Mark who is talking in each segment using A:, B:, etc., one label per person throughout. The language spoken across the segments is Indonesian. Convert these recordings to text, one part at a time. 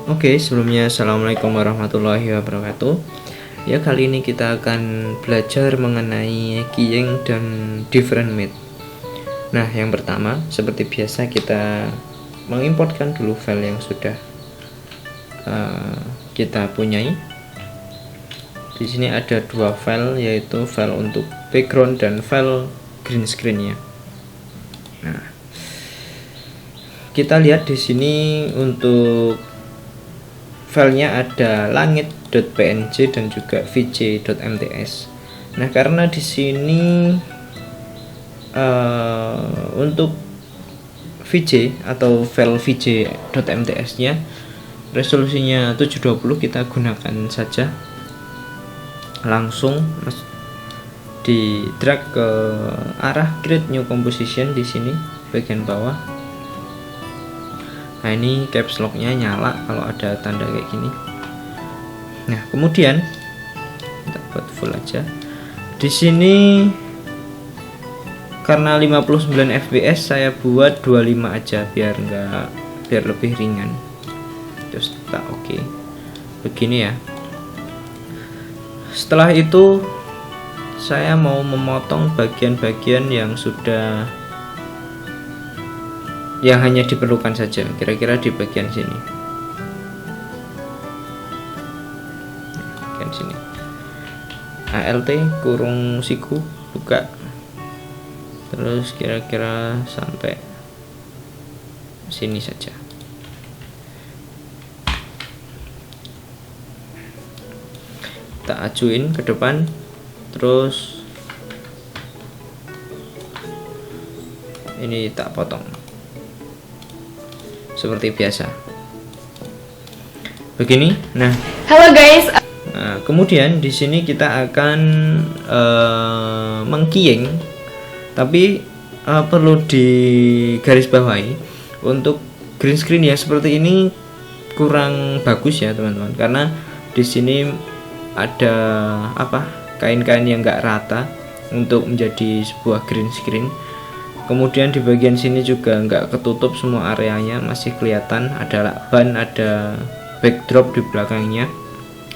A: Oke, sebelumnya assalamualaikum warahmatullahi wabarakatuh. Ya, kali ini kita akan belajar mengenai keying dan different mate. Nah, yang pertama, seperti biasa kita mengimportkan dulu file yang sudah kita punyai. Di sini ada dua file, yaitu file untuk background dan file green screen-nya. Nah, kita lihat di sini untuk filenya ada langit.png dan juga vj.mts. Nah, karena di sini untuk vj atau file vj.mts-nya resolusinya 720, kita gunakan saja langsung di drag ke arah create new composition di sini bagian bawah. Nah, ini caps lock-nya nyala kalau ada tanda kayak gini. Nah, kemudian kita buat full aja. Di sini karena 59 fps saya buat 25 aja biar lebih ringan. Terus tak oke. Begini ya. Setelah itu saya mau memotong bagian-bagian yang hanya diperlukan saja, kira-kira di bagian sini. Bagian sini. ALT kurung siku buka. Terus kira-kira sampai sini saja. Kita ajuin ke depan. Terus ini tak potong seperti biasa begini. Nah,
B: halo guys.
A: Nah, kemudian di sini kita akan mengkeying, tapi perlu digarisbawahi untuk green screen ya seperti ini kurang bagus ya teman-teman, karena di sini ada kain-kain yang enggak rata untuk menjadi sebuah green screen. Kemudian di bagian sini juga nggak ketutup semua areanya, masih kelihatan ada lakban, ada backdrop di belakangnya.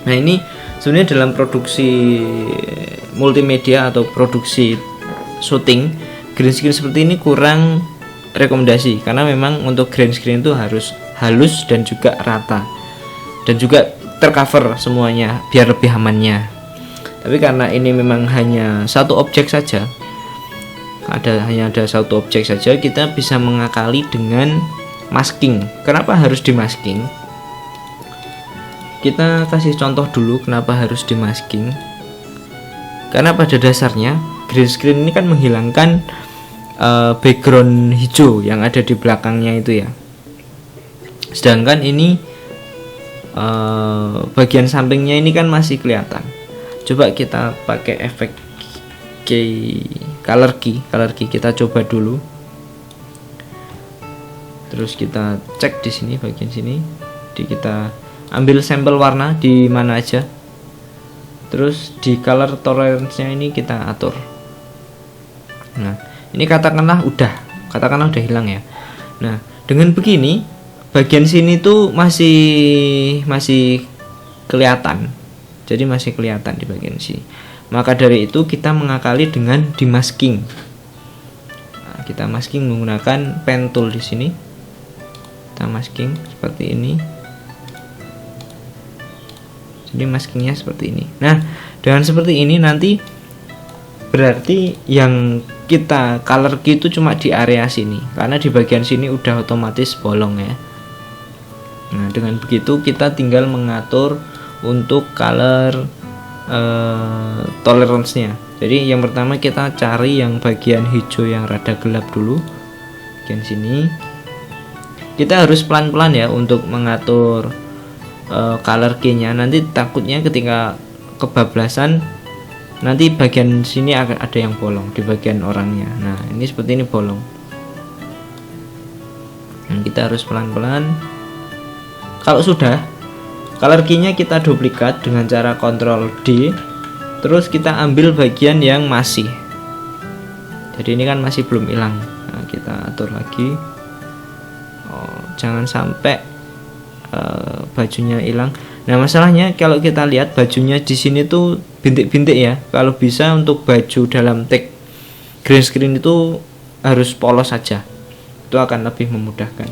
A: Nah, ini sebenarnya dalam produksi multimedia atau produksi syuting, green screen seperti ini kurang rekomendasi, karena memang untuk green screen itu harus halus dan juga rata dan juga tercover semuanya biar lebih amannya. Tapi karena ini memang hanya satu objek saja, hanya ada satu objek saja, kita bisa mengakali dengan masking. Kenapa harus di masking? Kita kasih contoh dulu kenapa harus di masking. Karena pada dasarnya green screen ini kan menghilangkan background hijau yang ada di belakangnya itu ya. Sedangkan ini bagian sampingnya ini kan masih kelihatan. Coba kita pakai efek color key kita coba dulu. Terus kita cek di sini bagian sini, kita ambil sampel warna di mana aja. Terus di color tolerance-nya ini kita atur. Nah, ini katakanlah udah hilang ya. Nah, dengan begini bagian sini tuh masih kelihatan. Jadi masih kelihatan di bagian sini. Maka dari itu kita mengakali dengan demasking. Nah, kita masking menggunakan pen tool di sini. Kita masking seperti ini. Jadi maskingnya seperti ini. Nah, dengan seperti ini nanti berarti yang kita color key itu cuma di area sini, karena di bagian sini udah otomatis bolong ya. Nah, dengan begitu kita tinggal mengatur untuk color tolerance-nya. Jadi yang pertama kita cari yang bagian hijau yang rada gelap dulu, bagian sini. Kita harus pelan-pelan ya untuk mengatur color key-nya. Nanti takutnya ketika kebablasan nanti bagian sini akan ada yang bolong di bagian orangnya. Nah, ini seperti ini bolong. Nah, kita harus pelan-pelan. Kalau sudah, color key-nya kita duplikat dengan cara Ctrl D. Terus kita ambil bagian yang masih. Jadi ini kan masih belum hilang. Nah, kita atur lagi. Jangan sampai bajunya hilang. Nah masalahnya kalau kita lihat bajunya di sini tuh bintik-bintik ya. Kalau bisa untuk baju dalam tag green screen itu harus polos saja, itu akan lebih memudahkan.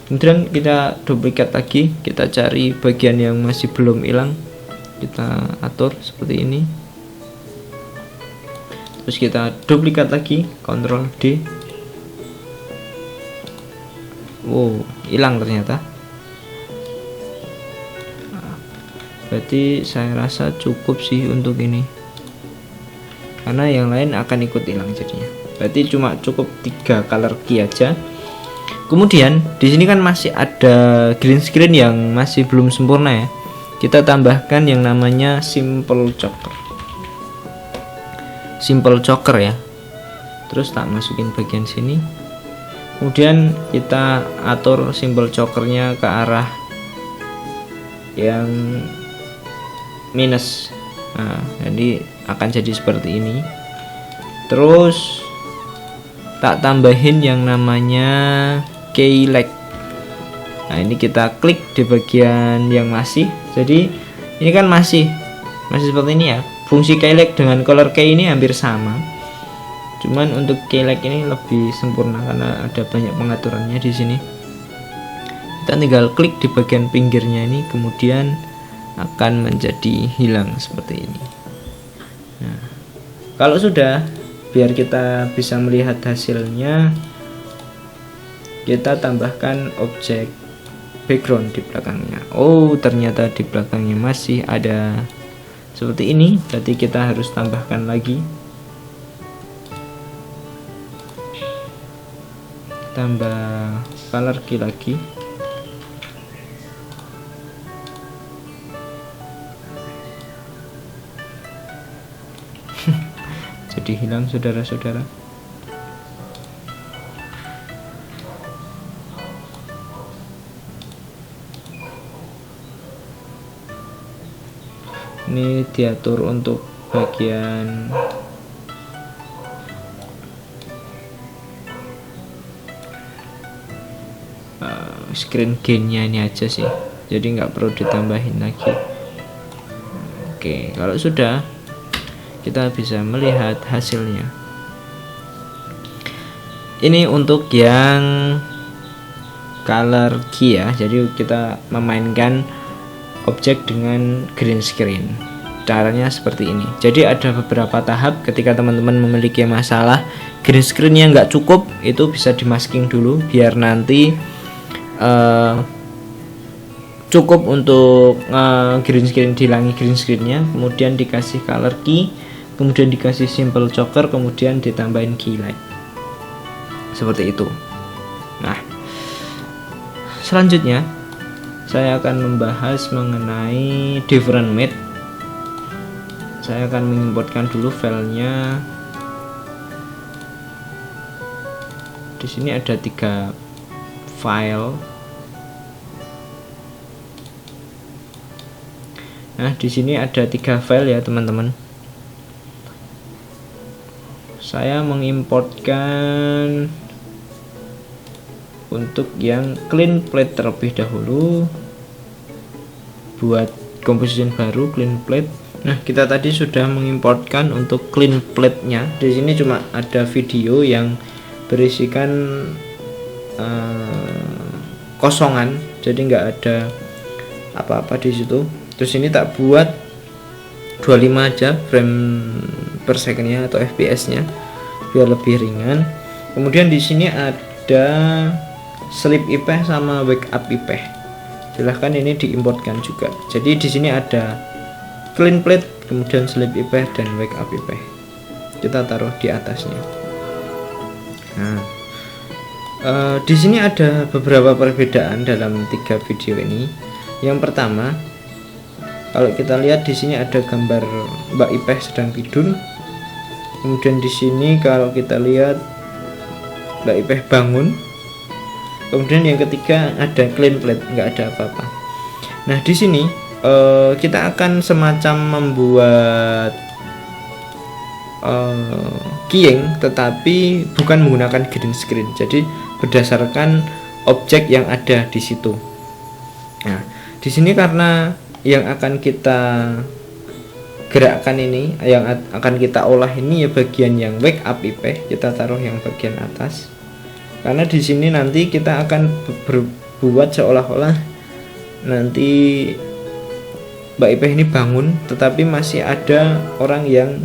A: Kemudian kita duplikat lagi, kita cari bagian yang masih belum hilang, kita atur seperti ini. Terus kita duplikat lagi, Ctrl D. Wow, hilang ternyata. Berarti saya rasa cukup sih untuk ini, karena yang lain akan ikut hilang jadinya. Berarti cuma cukup 3 color key aja. Kemudian di sini kan masih ada green screen yang masih belum sempurna ya. Kita tambahkan yang namanya simple choker. Simple choker ya. Terus tak masukin bagian sini. Kemudian kita atur simple chokernya ke arah yang minus. Nah, jadi akan jadi seperti ini. Terus tak tambahin yang namanya key leg. Nah, ini kita klik di bagian yang masih. Jadi ini kan masih seperti ini ya. Fungsi key leg dengan color key ini hampir sama. Cuman untuk key leg ini lebih sempurna karena ada banyak pengaturannya di sini. Kita tinggal klik di bagian pinggirnya ini, kemudian akan menjadi hilang seperti ini. Nah, kalau sudah, biar kita bisa melihat hasilnya, kita tambahkan objek background di belakangnya. Oh, ternyata di belakangnya masih ada seperti ini, berarti kita harus tambahkan lagi. Tambah color key lagi. Jadi hilang saudara-saudara. Ini diatur untuk bagian screen gainnya ini aja sih, jadi nggak perlu ditambahin lagi. Oke, kalau sudah, kita bisa melihat hasilnya. Ini untuk yang color key ya, jadi kita memainkan objek dengan green screen. Caranya seperti ini. Jadi ada beberapa tahap. Ketika teman-teman memiliki masalah green screen-nya nggak cukup, itu bisa dimasking dulu biar nanti cukup untuk green screen, dihilangi green screen-nya, kemudian dikasih color key, kemudian dikasih simple choker, kemudian ditambahin key light seperti itu. Nah, selanjutnya saya akan membahas mengenai different mode. Saya akan mengimportkan dulu filenya. Di sini ada 3 file. Nah, di sini ada 3 file ya, teman-teman. Saya mengimportkan untuk yang clean plate terlebih dahulu. Buat composition baru clean plate. Nah, kita tadi sudah mengimportkan untuk clean plate-nya. Di sini cuma ada video yang berisikan kosongan, jadi nggak ada apa-apa di situ. Terus ini tak buat 25 aja frame per secondnya atau fps-nya biar lebih ringan. Kemudian di sini ada sleep ipeh sama wake up ipeh. Silahkan ini diimportkan juga. Jadi di sini ada clean plate, kemudian sleep ipeh dan wake up ipeh. Kita taruh di atasnya. Nah, di sini ada beberapa perbedaan dalam 3 video ini. Yang pertama, kalau kita lihat di sini ada gambar Mbak Ipeh sedang tidur. Kemudian di sini kalau kita lihat Mbak Ipeh bangun. Kemudian yang ketiga ada clean plate, nggak ada apa-apa. Nah, di sini kita akan semacam membuat keying, tetapi bukan menggunakan green screen. Jadi berdasarkan objek yang ada di situ. Nah, di sini karena yang akan kita gerakkan ini, yang akan kita olah ini ya bagian yang wake up IP, kita taruh yang bagian atas. Karena di sini nanti kita akan berbuat seolah-olah nanti Mbak Ipeh ini bangun, tetapi masih ada orang yang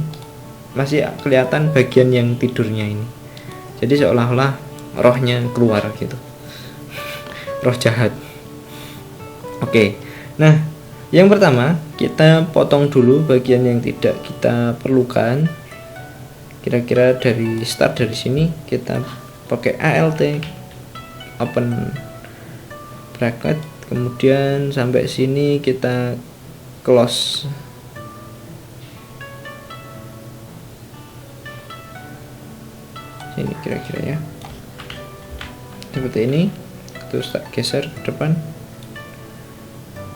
A: masih kelihatan bagian yang tidurnya ini. Jadi seolah-olah rohnya keluar gitu, roh jahat. Oke, nah yang pertama kita potong dulu bagian yang tidak kita perlukan. Kira-kira dari start dari sini kita pakai ALT open bracket, kemudian sampai sini kita close. Ini kira-kira ya seperti ini, terus tak geser ke depan,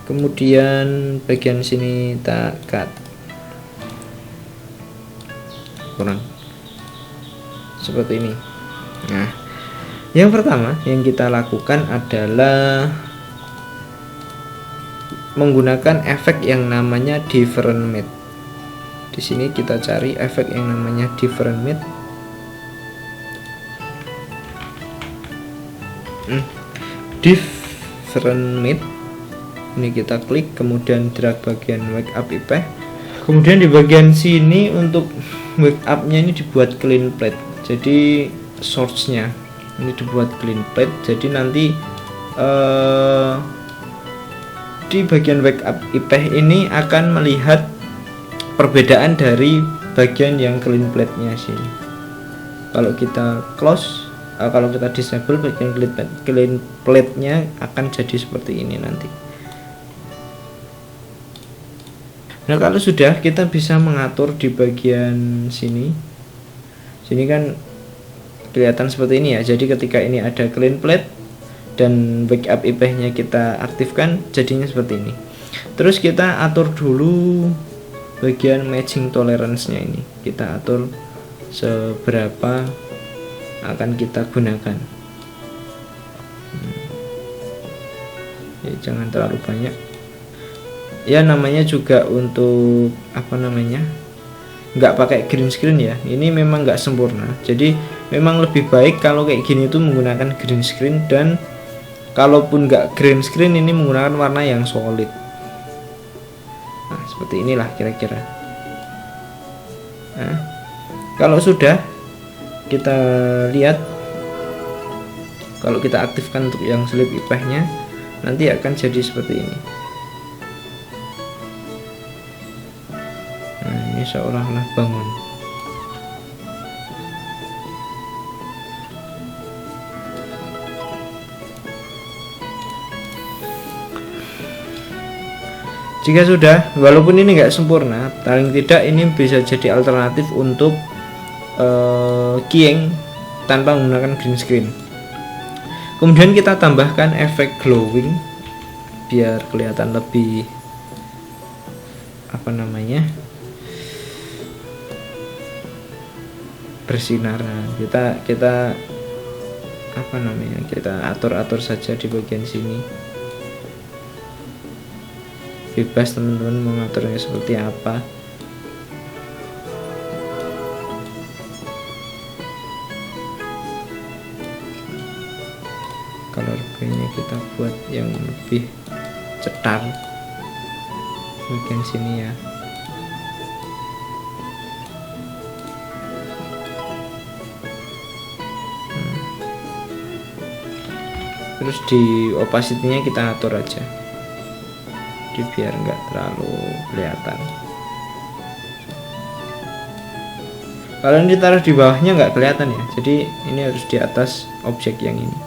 A: kemudian bagian sini tak cut kurang seperti ini. Nah, yang pertama yang kita lakukan adalah menggunakan efek yang namanya different mid. Di sini kita cari efek yang namanya different mid. Different mid. Ini kita klik, kemudian drag bagian wake up IP. Kemudian di bagian sini untuk wake up-nya ini dibuat clean plate. Jadi source-nya ini dibuat clean plate. Jadi nanti di bagian wake up IP ini akan melihat perbedaan dari bagian yang clean plate-nya sini. Kalau kita close, kalau kita disable bagian clean plate-nya akan jadi seperti ini nanti. Nah, kalau sudah, kita bisa mengatur di bagian sini. Sini kan kelihatan seperti ini ya. Jadi ketika ini ada clean plate dan backup IP-nya kita aktifkan, jadinya seperti ini. Terus kita atur dulu bagian matching tolerance-nya ini. Kita atur seberapa akan kita gunakan. Ya, jangan terlalu banyak. Ya namanya juga untuk apa namanya, nggak pakai green screen ya, ini memang nggak sempurna. Jadi memang lebih baik kalau kayak gini tuh menggunakan green screen, dan kalaupun nggak green screen ini menggunakan warna yang solid. Nah seperti inilah kira-kira. Nah, kalau sudah kita lihat, kalau kita aktifkan untuk yang sleep IP-nya nanti akan jadi seperti ini. Seolah-olah bangun. Jika sudah, walaupun ini nggak sempurna, paling tidak ini bisa jadi alternatif untuk keying tanpa menggunakan green screen. Kemudian kita tambahkan efek glowing biar kelihatan lebih apa namanya, bersinar. Kita apa namanya, kita atur saja di bagian sini, bebas teman-teman mengaturnya seperti apa. Color grade-nya kita buat yang lebih cetar bagian sini ya. Terus di opacity-nya kita atur aja, di biar nggak terlalu kelihatan. Kalau ini ditaruh di bawahnya nggak kelihatan ya, jadi ini harus di atas objek yang ini.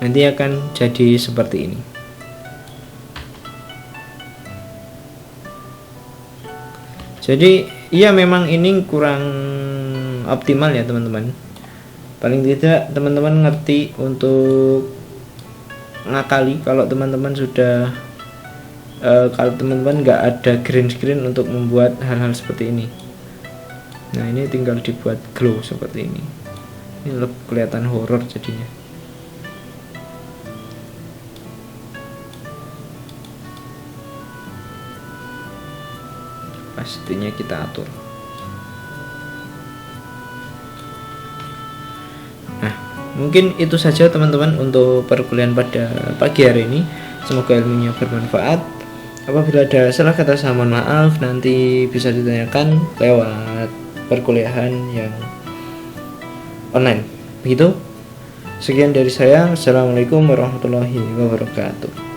A: Nanti akan jadi seperti ini. Jadi iya memang ini kurang optimal ya teman-teman. paling tidak teman-teman ngerti untuk ngakali kalau teman-teman sudah kalau teman-teman nggak ada green screen untuk membuat hal-hal seperti ini. Nah ini tinggal dibuat glow seperti ini lebih kelihatan horor jadinya. Pastinya kita atur. Nah mungkin itu saja teman-teman untuk perkuliahan pada pagi hari ini. Semoga ilmunya bermanfaat. Apabila ada salah kata saya mohon maaf, nanti bisa ditanyakan lewat perkuliahan yang online. Begitu. Sekian dari saya. Assalamualaikum warahmatullahi wabarakatuh.